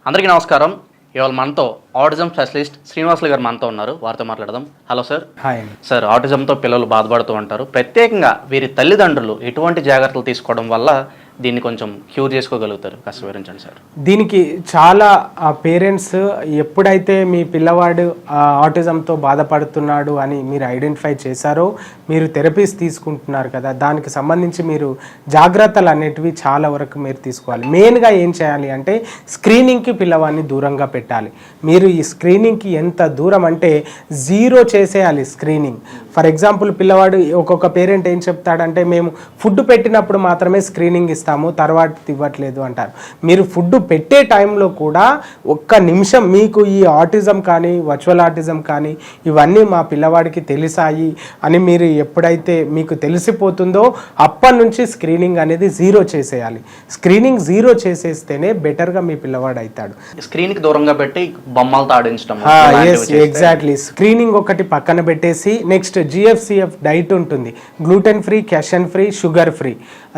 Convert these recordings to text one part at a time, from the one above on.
అందరికీ నమస్కారం. ఇవాళ మనతో ఆటిజం స్పెషలిస్ట్ శ్రీనివాసులు గారు మనతో ఉన్నారు. వారితో మాట్లాడదాం. Hello sir. హాయ్ సార్, ఆటిజంతో పిల్లలు బాధపడుతూ ఉంటారు. ప్రత్యేకంగా వీరి తల్లిదండ్రులు ఎటువంటి జాగ్రత్తలు తీసుకోవడం వల్ల దీన్ని కొంచెం క్యూర్ చేసుకోగలుగుతారు? కాస్త వివరించండి సార్. దీనికి చాలా పేరెంట్స్ ఎప్పుడైతే మీ పిల్లవాడు ఆటిజంతో బాధపడుతున్నాడు అని మీరు ఐడెంటిఫై చేశారో, మీరు థెరపీస్ తీసుకుంటున్నారు కదా, దానికి సంబంధించి మీరు జాగ్రత్తలు అనేటివి చాలా వరకు మీరు తీసుకోవాలి. మెయిన్గా ఏం చేయాలి అంటే స్క్రీనింగ్కి పిల్లవాడిని దూరంగా పెట్టాలి. మీరు ఈ స్క్రీనింగ్కి ఎంత దూరం అంటే 0 చేసేయాలి స్క్రీనింగ్. ఫర్ ఎగ్జాంపుల్, పిల్లవాడు ఒక్కొక్క పేరెంట్ ఏం చెప్తాడంటే, మేము ఫుడ్ పెట్టినప్పుడు మాత్రమే స్క్రీనింగ్ ఇస్తాము, తర్వాత ఇవ్వట్లేదు అంటారు. మీరు ఫుడ్ పెట్టే టైంలో కూడా ఒక్క నిమిషం మీకు ఈ ఆటిజం కానీ వర్చువల్ ఆటిజం కానీ ఇవన్నీ మా పిల్లవాడికి తెలిసాయి అని మీరు ఎప్పుడైతే మీకు తెలిసిపోతుందో అప్పటి నుంచి స్క్రీనింగ్ అనేది 0 చేసేయాలి. స్క్రీనింగ్ 0 చేసేస్తేనే బెటర్గా మీ పిల్లవాడు అవుతాడు. స్క్రీన్కి దూరంగా పెట్టి బొమ్మలతో ఆడించడం. ఎగ్జాక్ట్లీ. స్క్రీనింగ్ ఒకటి పక్కన పెట్టేసి నెక్స్ట్ GFCF డైట్ ఉంటుంది, gluten free, casein free, sugar free.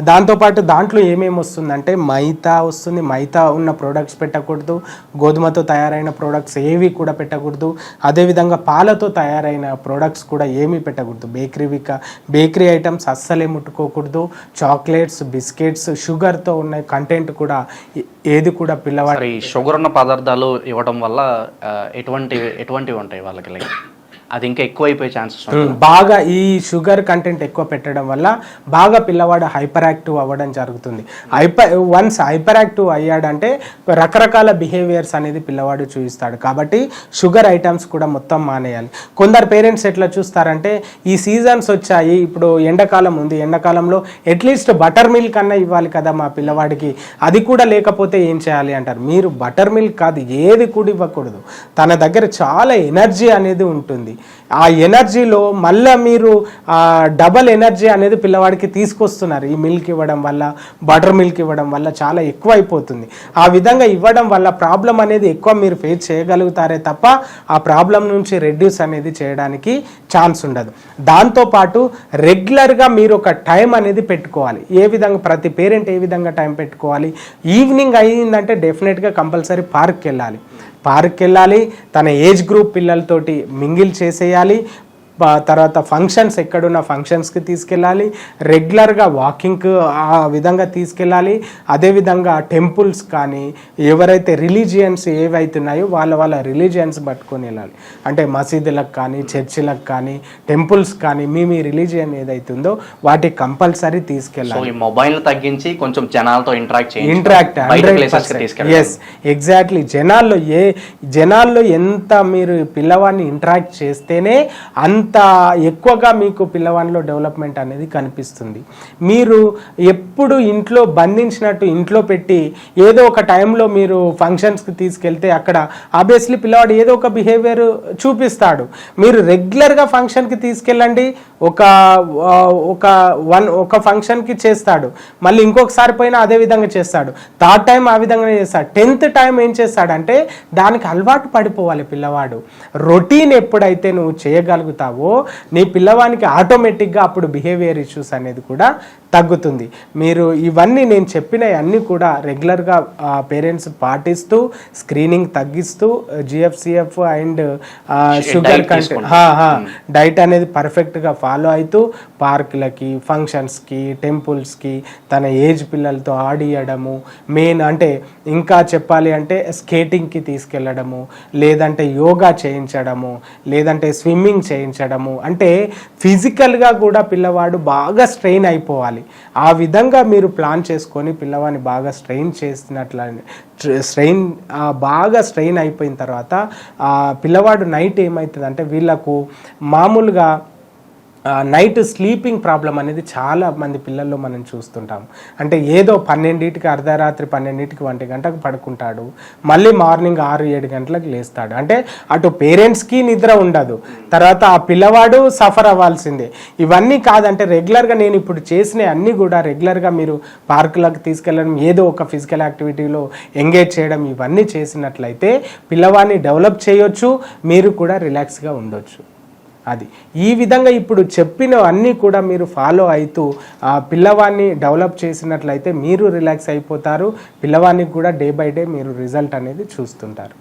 దాంతోపాటు దాంట్లో ఏమేమి వస్తుందంటే మైదా వస్తుంది. మైదా ఉన్న ప్రోడక్ట్స్ పెట్టకూడదు, గోధుమతో తయారైన ప్రోడక్ట్స్ ఏవి కూడా పెట్టకూడదు, అదేవిధంగా పాలతో తయారైన ప్రోడక్ట్స్ కూడా ఏమీ పెట్టకూడదు. బేకరీ ఐటమ్స్ అస్సలే ముట్టుకోకూడదు. చాక్లెట్స్, బిస్కెట్స్, షుగర్తో ఉన్న కంటెంట్ కూడా ఏది కూడా పిల్లవాడు. ఈ షుగర్ ఉన్న పదార్థాలు ఇవ్వడం వల్ల ఎటువంటివి ఉంటాయి వాళ్ళకి? అది ఇంకా ఎక్కువైపోయే ఛాన్సెస్ బాగా ఈ షుగర్ కంటెంట్ ఎక్కువ పెట్టడం వల్ల బాగా పిల్లవాడు హైపర్ యాక్టివ్ అవ్వడం జరుగుతుంది. వన్స్ హైపర్ యాక్టివ్ అయ్యాడంటే రకరకాల బిహేవియర్స్ అనేది పిల్లవాడు చూపిస్తాడు. కాబట్టి షుగర్ ఐటమ్స్ కూడా మొత్తం మానేయాలి. కొందరు పేరెంట్స్ ఎట్లా చూస్తారంటే, ఈ సీజన్స్ వచ్చాయి, ఇప్పుడు ఎండాకాలం ఉంది, ఎండాకాలంలో అట్లీస్ట్ బటర్ మిల్క్ అన్న ఇవ్వాలి కదా మా పిల్లవాడికి, అది కూడా లేకపోతే ఏం చేయాలి అంటారు. మీరు బటర్ మిల్క్ కాదు, ఏది కూడా ఇవ్వకూడదు. తన దగ్గర చాలా ఎనర్జీ అనేది ఉంటుంది. ఆ ఎనర్జీలో మళ్ళీ మీరు డబల్ ఎనర్జీ అనేది పిల్లవాడికి తీసుకొస్తున్నారు. ఈ మిల్క్ ఇవ్వడం వల్ల, బటర్ మిల్క్ ఇవ్వడం వల్ల చాలా ఎక్కువ అయిపోతుంది. ఆ విధంగా ఇవ్వడం వల్ల ప్రాబ్లం అనేది ఎక్కువ మీరు ఫేస్ చేయగలుగుతారే తప్ప ఆ ప్రాబ్లం నుంచి రెడ్యూస్ అనేది చేయడానికి ఛాన్స్ ఉండదు. దాంతోపాటు రెగ్యులర్గా మీరు ఒక టైం అనేది పెట్టుకోవాలి. ఏ విధంగా ప్రతి పేరెంట్ ఏ విధంగా టైం పెట్టుకోవాలి? ఈవినింగ్ అయ్యిందంటే డెఫినెట్గా కంపల్సరీ పార్క్కి వెళ్ళాలి. తన ఏజ్ గ్రూప్ పిల్లలతోటి మింగిల్ చేసేయాలి. తర్వాత ఫంక్షన్స్ ఎక్కడున్న ఫంక్షన్స్కి తీసుకెళ్ళాలి. రెగ్యులర్గా వాకింగ్కి ఆ విధంగా తీసుకెళ్ళాలి. అదేవిధంగా టెంపుల్స్ కానీ ఎవరైతే రిలీజియన్స్ ఏవైతున్నాయో వాళ్ళ రిలీజియన్స్ పట్టుకొని వెళ్ళాలి. అంటే మసీదులకు కానీ, చర్చిలకు కానీ, టెంపుల్స్ కానీ మీ రిలీజియన్ ఏదైతుందో వాటికి కంపల్సరీ తీసుకెళ్ళాలి. మొబైల్ తగ్గించి కొంచెం జనాలతో ఇంటరాక్ట్ ఎస్ ఎగ్జాక్ట్లీ. జనాల్లో ఎంత మీరు పిల్లవాడిని ఇంటరాక్ట్ చేస్తేనే అంత ఎక్కువగా మీకు పిల్లవాడిలో డెవలప్మెంట్ అనేది కనిపిస్తుంది. మీరు ఎప్పుడు ఇంట్లో బంధించినట్టు ఇంట్లో పెట్టి ఏదో ఒక టైంలో మీరు ఫంక్షన్స్కి తీసుకెళ్తే అక్కడ ఆబ్వియస్లీ పిల్లవాడు ఏదో ఒక బిహేవియర్ చూపిస్తాడు. మీరు రెగ్యులర్గా ఫంక్షన్కి తీసుకెళ్ళండి. ఒక ఫంక్షన్కి చేస్తాడు, మళ్ళీ ఇంకొకసారి పోయినా అదే విధంగా చేస్తాడు, థర్డ్ టైం ఆ విధంగా చేస్తాడు, 10th టైం ఏం చేస్తాడంటే దానికి అలవాటు పడిపోవాలి పిల్లవాడు. రొటీన్ ఎప్పుడైతే నువ్వు చేయగలుగుతావో నీ పిల్లవానికి ఆటోమేటిక్గా అప్పుడు బిహేవియర్ ఇష్యూస్ అనేది కూడా తగ్గుతుంది. మీరు ఇవన్నీ నేను చెప్పిన అన్నీ కూడా రెగ్యులర్గా పేరెంట్స్ పాటిస్తూ, స్క్రీనింగ్ తగ్గిస్తూ, GFCF and sugar content diet అనేది పర్ఫెక్ట్గా ఫాలో అవుతూ పార్కులకి, ఫంక్షన్స్కి, టెంపుల్స్కి తన ఏజ్ పిల్లలతో ఆడియడము, మెయిన్ అంటే ఇంకా చెప్పాలి అంటే స్కేటింగ్కి తీసుకెళ్ళడము, లేదంటే యోగా చేయించడము, లేదంటే స్విమ్మింగ్ చేయించడము. అంటే ఫిజికల్గా కూడా పిల్లవాడు బాగా స్ట్రెయిన్ అయిపోవాలి. ఆ విధంగా మీరు ప్లాన్ చేసుకొని పిల్లవాడిని బాగా బాగా స్ట్రెయిన్ అయిపోయిన తర్వాత పిల్లవాడు నైట్ ఏమవుతుందంటే వీళ్ళకు మామూలుగా నైట్ స్లీపింగ్ ప్రాబ్లం అనేది చాలా మంది పిల్లల్లో మనం చూస్తుంటాం. అంటే ఏదో 12కి అర్ధరాత్రి 12కి 1 గంటకు పడుకుంటాడు, మళ్ళీ మార్నింగ్ 6-7 గంటలకు లేస్తాడు. అంటే అటు పేరెంట్స్కి నిద్ర ఉండదు, తర్వాత ఆ పిల్లవాడు సఫర్ అవ్వాల్సిందే. ఇవన్నీ కాదంటే రెగ్యులర్గా నేను ఇప్పుడు చేసిన అన్నీ కూడా రెగ్యులర్గా మీరు పార్కులకు తీసుకెళ్ళడం, ఏదో ఒక ఫిజికల్ యాక్టివిటీలో ఎంగేజ్ చేయడం, ఇవన్నీ చేసినట్లయితే పిల్లవాడిని డెవలప్ చేయొచ్చు, మీరు కూడా రిలాక్స్గా ఉండొచ్చు. అది ఈ విధంగా ఇప్పుడు చెప్పిన అన్నీ కూడా మీరు ఫాలో అవుతూ ఆ పిల్లవాడిని డెవలప్ చేసినట్లయితే మీరు రిలాక్స్ అయిపోతారు, పిల్లవాడికి కూడా డే బై డే మీరు రిజల్ట్ అనేది చూస్తుంటారు.